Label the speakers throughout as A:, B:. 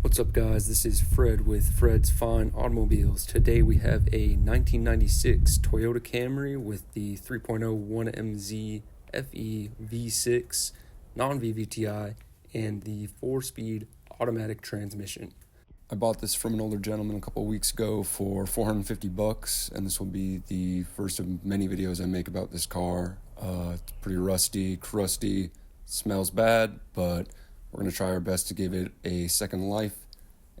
A: What's up, guys? This is Fred with Fred's Fine Automobiles. Today we have a 1996 Toyota Camry with the 3.0 1MZ-FE V6 non-VVTi and the 4-speed automatic transmission. I bought this from an older gentleman a couple weeks ago for $450, and this will be the first of many videos I make about this car. It's pretty rusty, crusty, smells bad, but we're going to try our best to give it a second life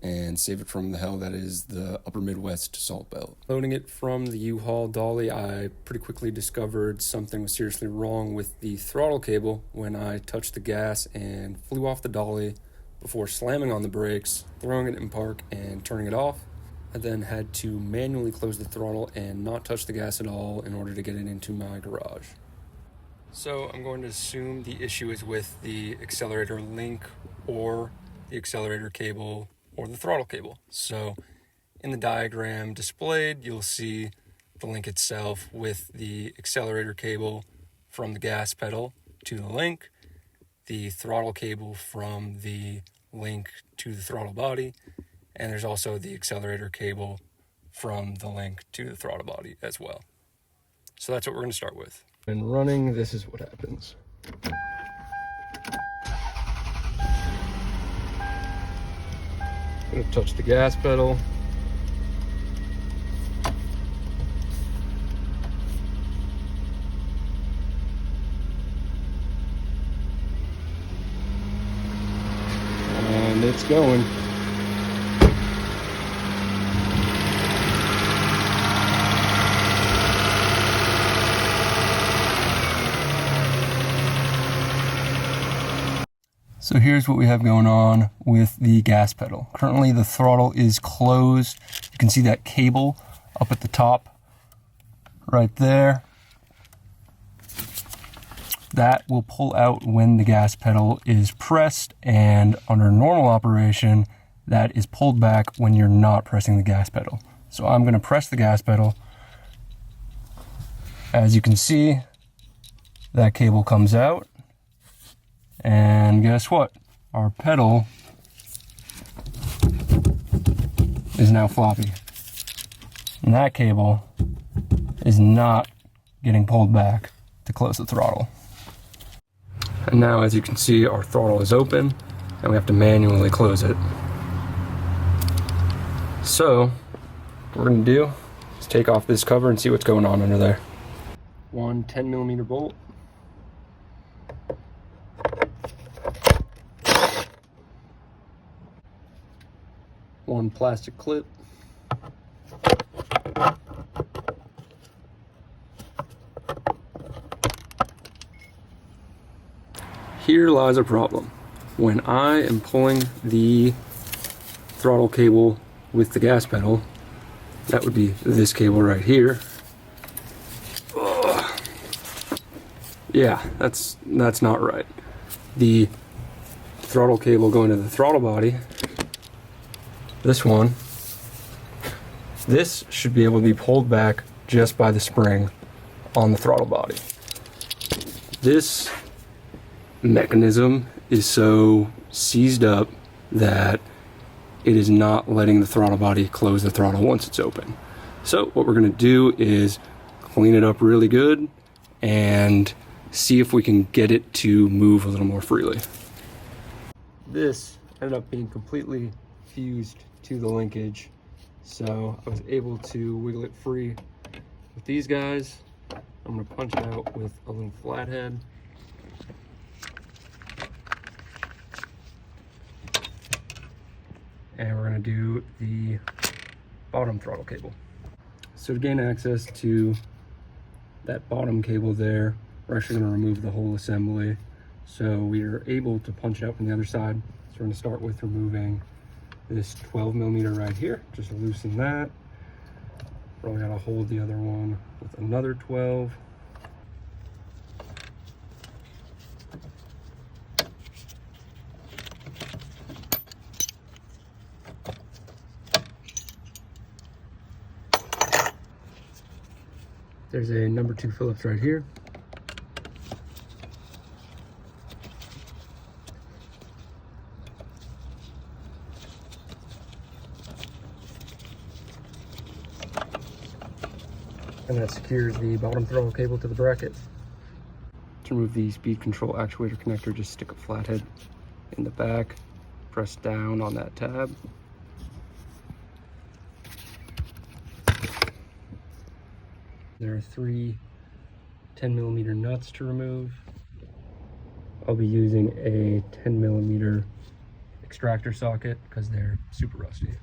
A: and save it from the hell that is the upper Midwest salt belt. Loading it from the U-Haul dolly, I pretty quickly discovered something was seriously wrong with the throttle cable when I touched the gas and flew off the dolly before slamming on the brakes, throwing it in park, and turning it off. I then had to manually close the throttle and not touch the gas at all in order to get it into my garage. So I'm going to assume the issue is with the accelerator link or the accelerator cable or the throttle cable. So in the diagram displayed, you'll see the link itself with the accelerator cable from the gas pedal to the link, the throttle cable from the link to the throttle body, and there's also the accelerator cable from the link to the throttle body as well. So that's what we're going to start with. And running, this is what happens. I'm going to touch the gas pedal. And it's going. So here's what we have going on with the gas pedal. Currently the throttle is closed. You can see that cable up at the top right there. That will pull out when the gas pedal is pressed, and under normal operation, that is pulled back when you're not pressing the gas pedal. So I'm going to press the gas pedal. As you can see, that cable comes out. And guess what? Our pedal is now floppy. And that cable is not getting pulled back to close the throttle. And now, as you can see, our throttle is open and we have to manually close it. So what we're going to do is take off this cover and see what's going on under there. One 10mm bolt. One plastic clip. Here lies a problem. When I am pulling the throttle cable with the gas pedal, that would be this cable right here. Ugh. Yeah, that's not right. The throttle cable going to the throttle body, this one, this should be able to be pulled back just by the spring on the throttle body. This mechanism is so seized up that it is not letting the throttle body close the throttle once it's open. So what we're going to do is clean it up really good and see if we can get it to move a little more freely. This ended up being completely fused to the linkage, so I was able to wiggle it free with these guys. I'm going to punch it out with a little flathead. And we're going to do the bottom throttle cable. So to gain access to that bottom cable there, we're actually going to remove the whole assembly. So we are able to punch it out from the other side. So we're going to start with removing this 12mm right here. Just loosen that. Probably got to hold the other one with another 12. There's a number 2 Phillips right here. and that secures the bottom throttle cable to the bracket. To remove the speed control actuator connector, just stick a flathead in the back, press down on that tab. There are 3 10mm nuts to remove. I'll be using a 10mm extractor socket because they're super rusty.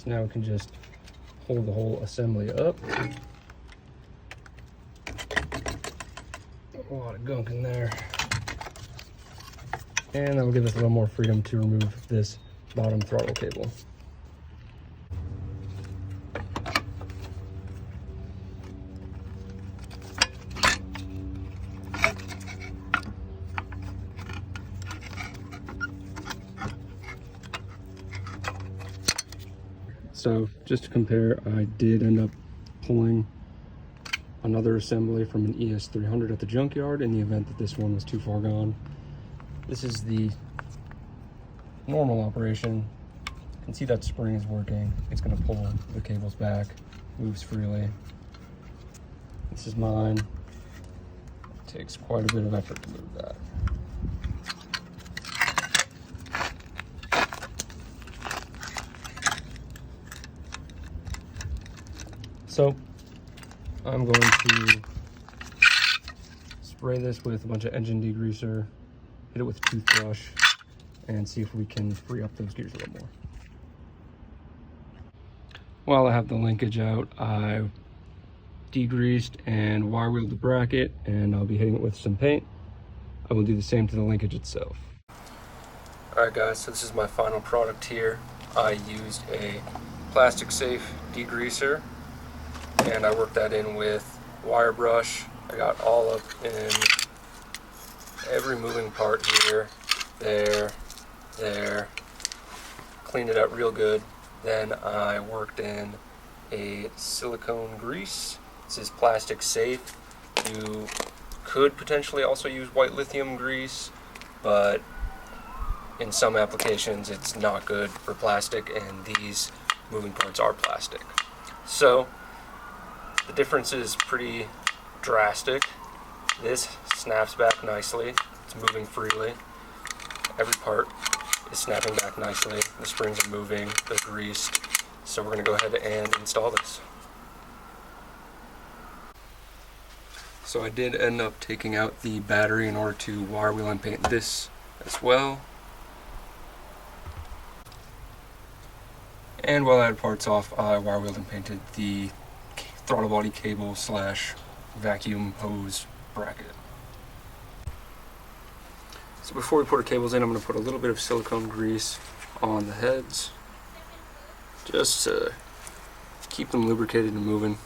A: Now we can just hold the whole assembly up. A lot of gunk in there. And that will give us a little more freedom to remove this bottom throttle cable. So just to compare, I did end up pulling another assembly from an ES300 at the junkyard in the event that this one was too far gone. This is the normal operation. You can see that spring is working. It's going to pull the cables back, moves freely. This is mine. It takes quite a bit of effort to move that. So I'm going to spray this with a bunch of engine degreaser, hit it with a toothbrush, and see if we can free up those gears a little more. While I have the linkage out, I degreased and wire wheeled the bracket, and I'll be hitting it with some paint. I will do the same to the linkage itself. Alright guys, so this is my final product here. I used a plastic safe degreaser, and I worked that in with wire brush. I got all up in every moving part here, there, cleaned it up real good. Then I worked in a silicone grease. This is plastic safe. You could potentially also use white lithium grease, but in some applications it's not good for plastic, and these moving parts are plastic. So the difference is pretty drastic. This snaps back nicely. It's moving freely. Every part is snapping back nicely. The springs are moving, they're greased. So we're going to go ahead and install this. So I did end up taking out the battery in order to wire wheel and paint this as well. And while I had parts off, I wire wheeled and painted the throttle body cable / vacuum hose bracket. So before we put our cables in, I'm going to put a little bit of silicone grease on the heads, just to keep them lubricated and moving.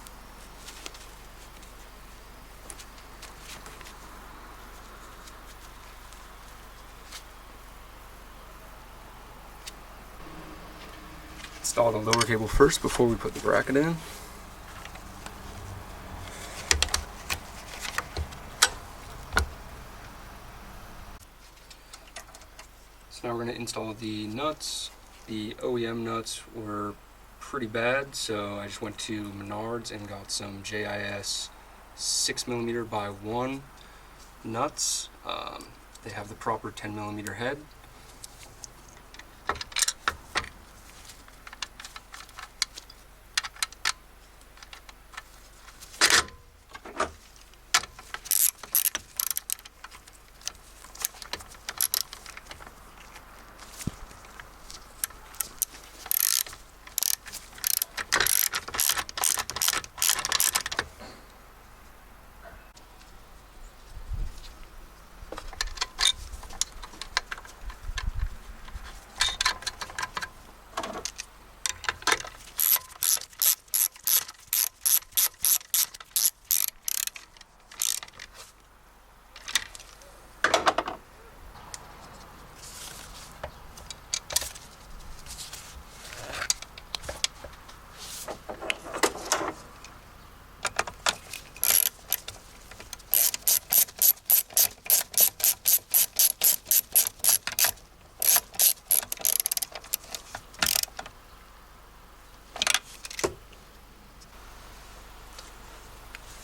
A: Install the lower cable first before we put the bracket in. So now we're going to install the nuts. The OEM nuts were pretty bad, so I just went to Menards and got some JIS 6mm by 1 nuts. They have the proper 10mm head.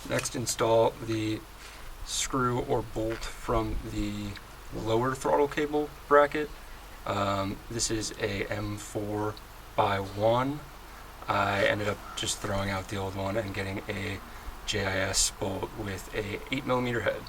A: Next, install the screw or bolt from the lower throttle cable bracket. This is a M4x1. I ended up just throwing out the old one and getting a JIS bolt with a 8mm head.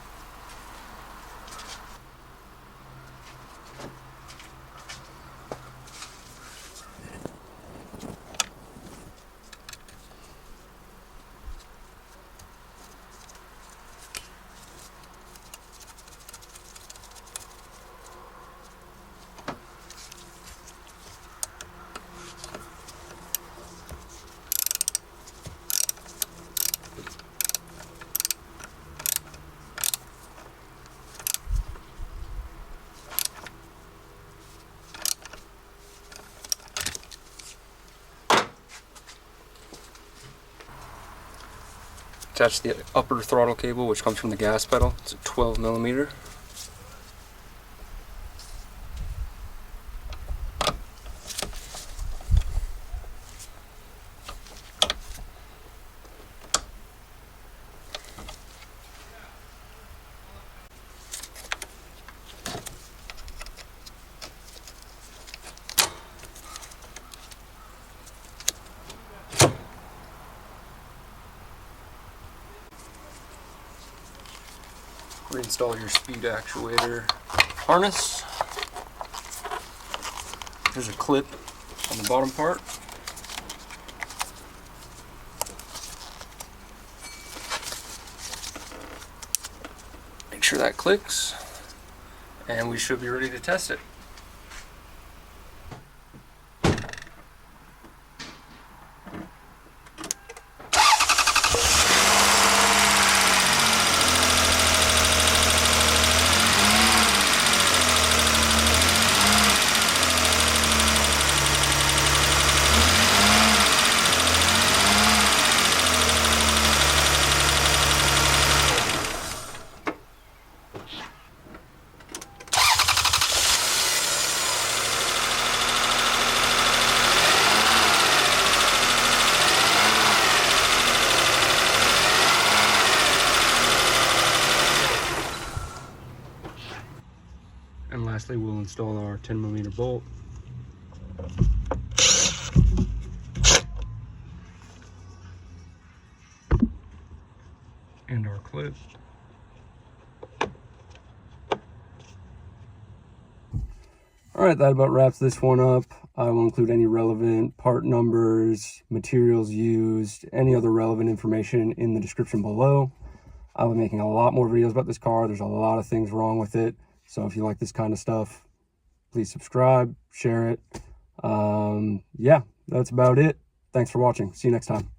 A: Attach the upper throttle cable, which comes from the gas pedal. It's a 12mm. Reinstall your speed actuator harness. There's a clip on the bottom part. Make sure that clicks, and we should be ready to test it. And lastly, we'll install our 10mm bolt. And our clip. Alright, that about wraps this one up. I will include any relevant part numbers, materials used, any other relevant information in the description below. I'll be making a lot more videos about this car. There's a lot of things wrong with it. So if you like this kind of stuff, please subscribe, share it. Yeah, that's about it. Thanks for watching. See you next time.